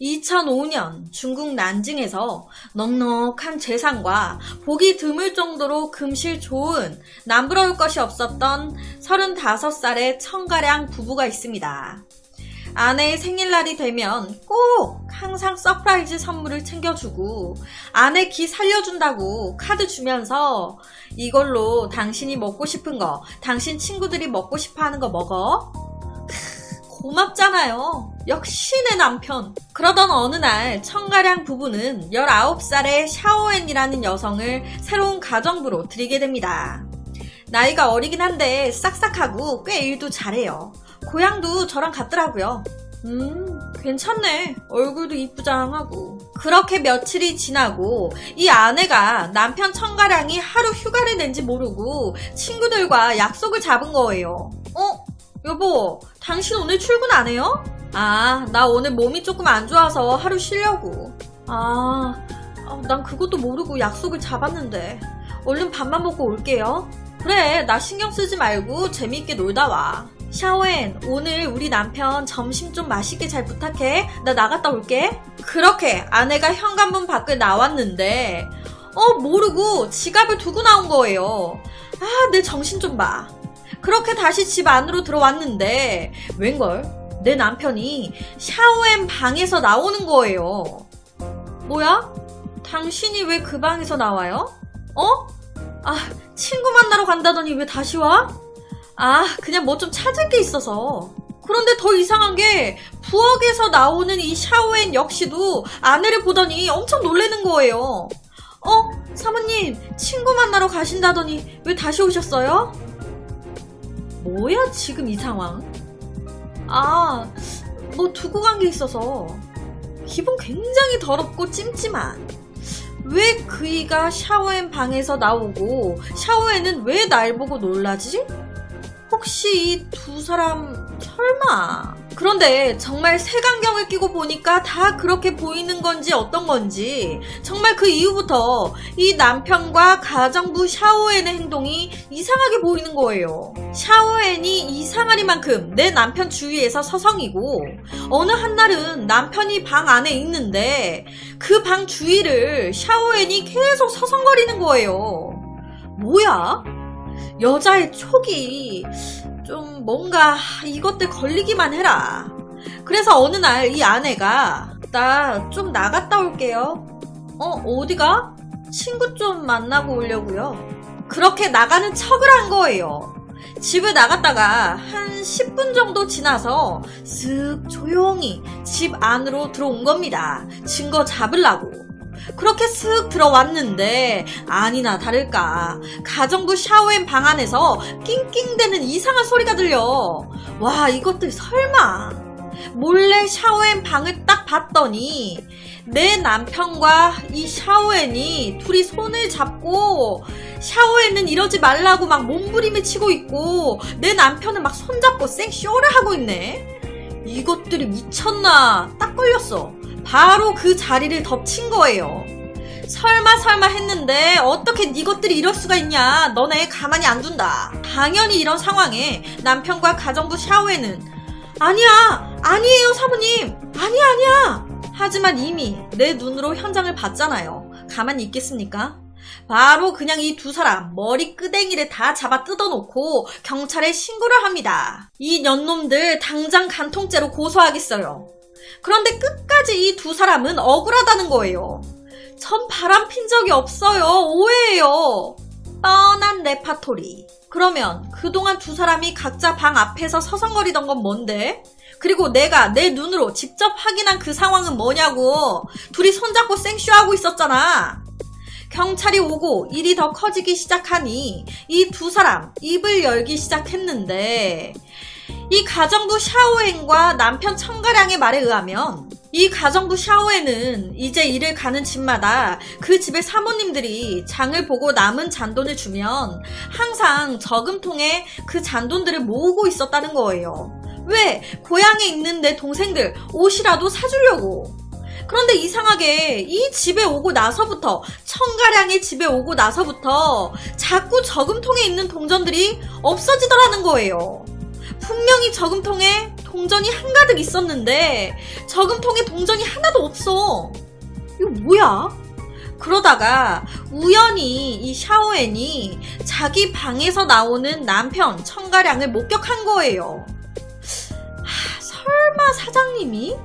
2005년 중국 난징에서 넉넉한 재산과 보기 드물 정도로 금실 좋은 남부러울 것이 없었던 35살의 청가량 부부가 있습니다. 아내의 생일날이 되면 꼭 항상 서프라이즈 선물을 챙겨주고 아내 기 살려준다고 카드 주면서 이걸로 당신이 먹고 싶은 거, 당신 친구들이 먹고 싶어하는 거 먹어? 고맙잖아요. 역시 내 남편. 그러던 어느 날 청가량 부부는 19살의 샤오엔이라는 여성을 새로운 가정부로 들이게 됩니다. 나이가 어리긴 한데 싹싹하고 꽤 일도 잘해요. 고향도 저랑 같더라고요. 괜찮네. 얼굴도 이쁘장하고. 그렇게 며칠이 지나고 이 아내가 남편 청가량이 하루 휴가를 낸지 모르고 친구들과 약속을 잡은 거예요. 여보, 당신 오늘 출근 안 해요? 나 오늘 몸이 조금 안 좋아서 하루 쉬려고. 난 그것도 모르고 약속을 잡았는데. 얼른 밥만 먹고 올게요. 그래, 나 신경 쓰지 말고 재미있게 놀다 와. 샤오엔, 오늘 우리 남편 점심 좀 맛있게 잘 부탁해. 나 나갔다 올게. 그렇게 아내가 현관문 밖을 나왔는데 모르고 지갑을 두고 나온 거예요. 내 정신 좀 봐. 그렇게 다시 집 안으로 들어왔는데 웬걸? 내 남편이 샤오엔 방에서 나오는 거예요. 뭐야? 당신이 왜 그 방에서 나와요? 친구 만나러 간다더니 왜 다시 와? 그냥 뭐 좀 찾을 게 있어서. 그런데 더 이상한 게 부엌에서 나오는 이 샤오엔 역시도 아내를 보더니 엄청 놀라는 거예요. 사모님, 친구 만나러 가신다더니 왜 다시 오셨어요? 뭐야 지금 이 상황? 뭐 두고 간 게 있어서. 기분 굉장히 더럽고 찜찜한. 왜 그이가 샤오엔 방에서 나오고 샤오엔은 왜 날 보고 놀라지? 혹시 이 두 사람 설마? 그런데 정말 색안경을 끼고 보니까 다 그렇게 보이는 건지 어떤 건지 정말 그 이후부터 이 남편과 가정부 샤오엔의 행동이 이상하게 보이는 거예요. 샤오엔이 이상하리만큼 내 남편 주위에서 서성이고 어느 한날은 남편이 방 안에 있는데 그 방 주위를 샤오엔이 계속 서성거리는 거예요. 뭐야? 여자의 촉이 좀 뭔가 이것들 걸리기만 해라. 그래서 어느 날 이 아내가 나 좀 나갔다 올게요. 어디가? 친구 좀 만나고 오려고요. 그렇게 나가는 척을 한 거예요. 집을 나갔다가 한 10분 정도 지나서 쓱 조용히 집 안으로 들어온 겁니다. 증거 잡으려고. 그렇게 쓱 들어왔는데 아니나 다를까 가정부 샤오엔 방 안에서 낑낑대는 이상한 소리가 들려. 와, 이것들 설마. 몰래 샤오엔 방을 딱 봤더니 내 남편과 이 샤오엔이 둘이 손을 잡고 샤오엔은 이러지 말라고 막 몸부림을 치고 있고 내 남편은 막 손잡고 생쇼를 하고 있네. 이것들이 미쳤나. 딱 걸렸어. 바로 그 자리를 덮친 거예요. 설마 했는데 어떻게 이것들이 이럴 수가 있냐. 너네 가만히 안 둔다. 당연히 이런 상황에 남편과 가정부 샤오엔은 아니에요 사모님. 아니야. 하지만 이미 내 눈으로 현장을 봤잖아요. 가만히 있겠습니까? 바로 그냥 이 두 사람 머리 끄댕이를 다 잡아 뜯어놓고 경찰에 신고를 합니다. 이 년놈들 당장 간통죄로 고소하겠어요. 그런데 끝까지 이 두 사람은 억울하다는 거예요. 전 바람핀 적이 없어요. 오해예요. 뻔한 레파토리. 그러면 그동안 두 사람이 각자 방 앞에서 서성거리던 건 뭔데? 그리고 내가 내 눈으로 직접 확인한 그 상황은 뭐냐고. 둘이 손잡고 생쇼하고 있었잖아. 경찰이 오고 일이 더 커지기 시작하니 이 두 사람 입을 열기 시작했는데 이 가정부 샤오엔과 남편 청가량의 말에 의하면 이 가정부 샤오엔은 이제 일을 가는 집마다 그 집의 사모님들이 장을 보고 남은 잔돈을 주면 항상 저금통에 그 잔돈들을 모으고 있었다는 거예요. 왜? 고향에 있는 내 동생들 옷이라도 사주려고. 그런데 이상하게 이 집에 오고 나서부터 청가량의 집에 오고 나서부터 자꾸 저금통에 있는 동전들이 없어지더라는 거예요. 분명히 저금통에 동전이 한가득 있었는데 저금통에 동전이 하나도 없어. 이거 뭐야? 그러다가 우연히 이 샤오엔이 자기 방에서 나오는 남편 청가량을 목격한 거예요. 설마 사장님이?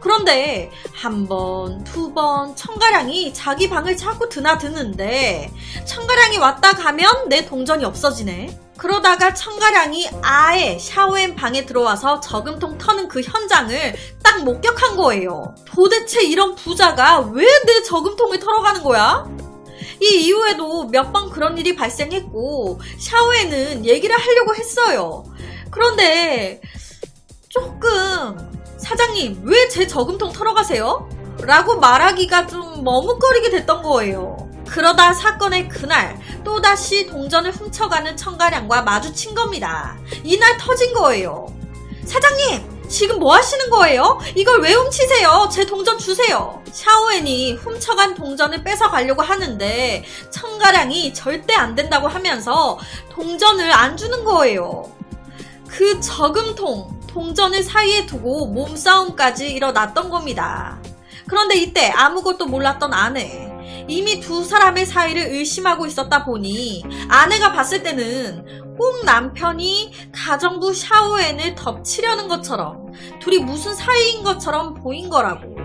그런데 한 번, 두 번 청가량이 자기 방을 자꾸 드나드는데 청가량이 왔다 가면 내 동전이 없어지네. 그러다가 청가량이 아예 샤오엔 방에 들어와서 저금통 터는 그 현장을 딱 목격한 거예요. 도대체 이런 부자가 왜 내 저금통을 털어가는 거야? 이 이후에도 몇 번 그런 일이 발생했고 샤오엔은 얘기를 하려고 했어요. 그런데 조금 사장님 왜 제 저금통 털어가세요? 라고 말하기가 좀 머뭇거리게 됐던 거예요. 그러다 사건의 그날 또다시 동전을 훔쳐가는 청가량과 마주친 겁니다. 이날 터진 거예요. 사장님 지금 뭐 하시는 거예요? 이걸 왜 훔치세요? 제 동전 주세요. 샤오엔이 훔쳐간 동전을 뺏어가려고 하는데 청가량이 절대 안 된다고 하면서 동전을 안 주는 거예요. 그 저금통 동전을 사이에 두고 몸싸움까지 일어났던 겁니다. 그런데 이때 아무것도 몰랐던 아내, 이미 두 사람의 사이를 의심하고 있었다 보니 아내가 봤을 때는 꼭 남편이 가정부 샤오엔을 덮치려는 것처럼 둘이 무슨 사이인 것처럼 보인 거라고.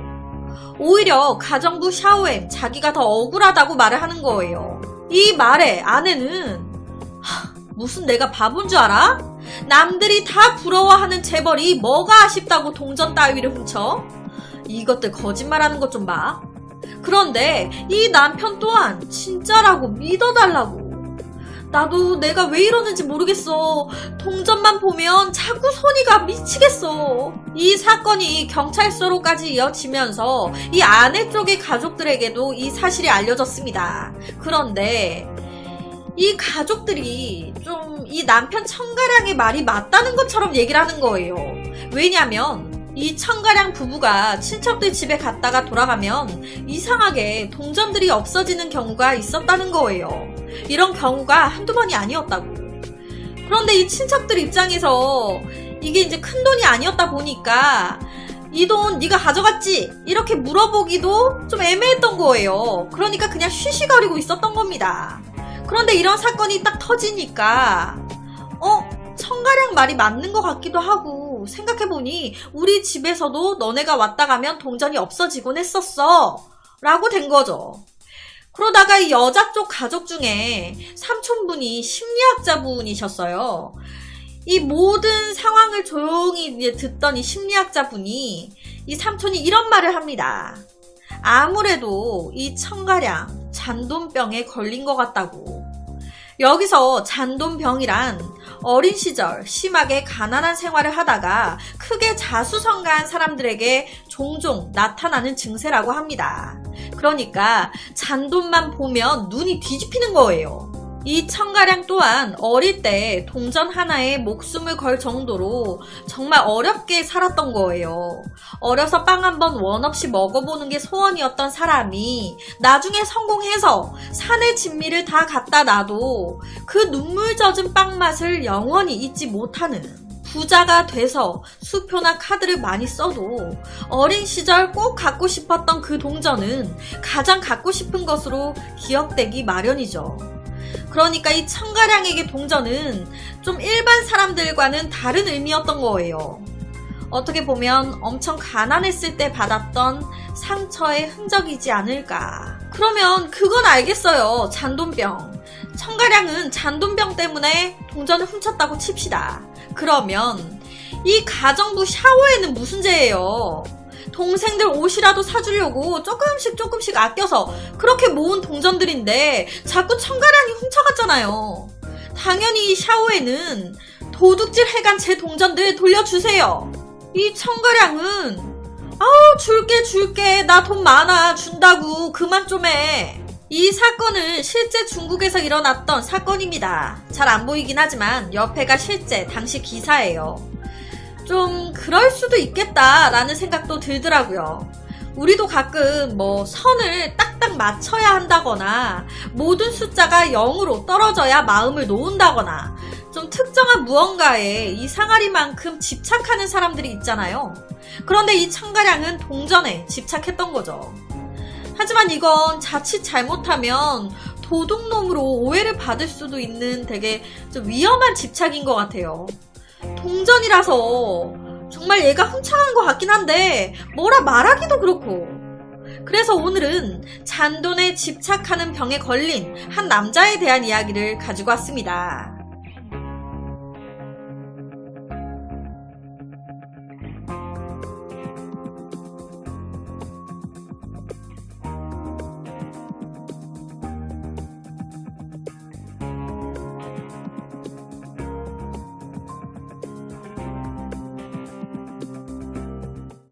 오히려 가정부 샤오엔 자기가 더 억울하다고 말을 하는 거예요. 이 말에 아내는 무슨 내가 바본 줄 알아? 남들이 다 부러워하는 재벌이 뭐가 아쉽다고 동전 따위를 훔쳐? 이것들 거짓말하는 것 좀 봐. 그런데 이 남편 또한 진짜라고 믿어달라고. 나도 내가 왜 이러는지 모르겠어. 동전만 보면 자꾸 손이 가 미치겠어. 이 사건이 경찰서로까지 이어지면서 이 아내 쪽의 가족들에게도 이 사실이 알려졌습니다. 그런데 이 가족들이 좀 이 남편 청가량의 말이 맞다는 것처럼 얘기를 하는 거예요. 왜냐면 이 청가량 부부가 친척들 집에 갔다가 돌아가면 이상하게 동전들이 없어지는 경우가 있었다는 거예요. 이런 경우가 한두 번이 아니었다고. 그런데 이 친척들 입장에서 이게 이제 큰 돈이 아니었다 보니까 이 돈 네가 가져갔지? 이렇게 물어보기도 좀 애매했던 거예요. 그러니까 그냥 쉬쉬거리고 있었던 겁니다. 그런데 이런 사건이 딱 터지니까 청가량 말이 맞는 것 같기도 하고 생각해보니 우리 집에서도 너네가 왔다 가면 동전이 없어지곤 했었어 라고 된 거죠. 그러다가 이 여자 쪽 가족 중에 삼촌분이 심리학자분이셨어요. 이 모든 상황을 조용히 이제 듣던 이 심리학자분이 이 삼촌이 이런 말을 합니다. 아무래도 이 청가량 잔돈병에 걸린 것 같다고. 여기서 잔돈병이란 어린 시절 심하게 가난한 생활을 하다가 크게 자수성가한 사람들에게 종종 나타나는 증세라고 합니다. 그러니까 잔돈만 보면 눈이 뒤집히는 거예요. 이 청가량 또한 어릴 때 동전 하나에 목숨을 걸 정도로 정말 어렵게 살았던 거예요. 어려서 빵 한 번 원 없이 먹어보는 게 소원이었던 사람이 나중에 성공해서 산의 진미를 다 갖다 놔도 그 눈물 젖은 빵 맛을 영원히 잊지 못하는 부자가 돼서 수표나 카드를 많이 써도 어린 시절 꼭 갖고 싶었던 그 동전은 가장 갖고 싶은 것으로 기억되기 마련이죠. 그러니까 이 청가량에게 동전은 좀 일반 사람들과는 다른 의미였던 거예요. 어떻게 보면 엄청 가난했을 때 받았던 상처의 흔적이지 않을까. 그러면 그건 알겠어요. 잔돈병. 청가량은 잔돈병 때문에 동전을 훔쳤다고 칩시다. 그러면 이 가정부 샤오에는 무슨 죄예요? 동생들 옷이라도 사주려고 조금씩 아껴서 그렇게 모은 동전들인데 자꾸 청가량이 훔쳐갔잖아요. 당연히 이 샤오에는 도둑질 해간 제 동전들 돌려주세요. 이 청가량은 줄게 나 돈 많아 준다고 그만 좀 해. 이 사건은 실제 중국에서 일어났던 사건입니다. 잘 안 보이긴 하지만 옆에가 실제 당시 기사예요. 좀 그럴 수도 있겠다라는 생각도 들더라고요. 우리도 가끔 선을 딱딱 맞춰야 한다거나 모든 숫자가 0으로 떨어져야 마음을 놓은다거나 좀 특정한 무언가에 이 상아리만큼 집착하는 사람들이 있잖아요. 그런데 이 청가량은 동전에 집착했던 거죠. 하지만 이건 자칫 잘못하면 도둑놈으로 오해를 받을 수도 있는 되게 좀 위험한 집착인 것 같아요. 동전이라서 정말 얘가 훔쳐가는 것 같긴 한데 뭐라 말하기도 그렇고. 그래서 오늘은 잔돈에 집착하는 병에 걸린 한 남자에 대한 이야기를 가지고 왔습니다.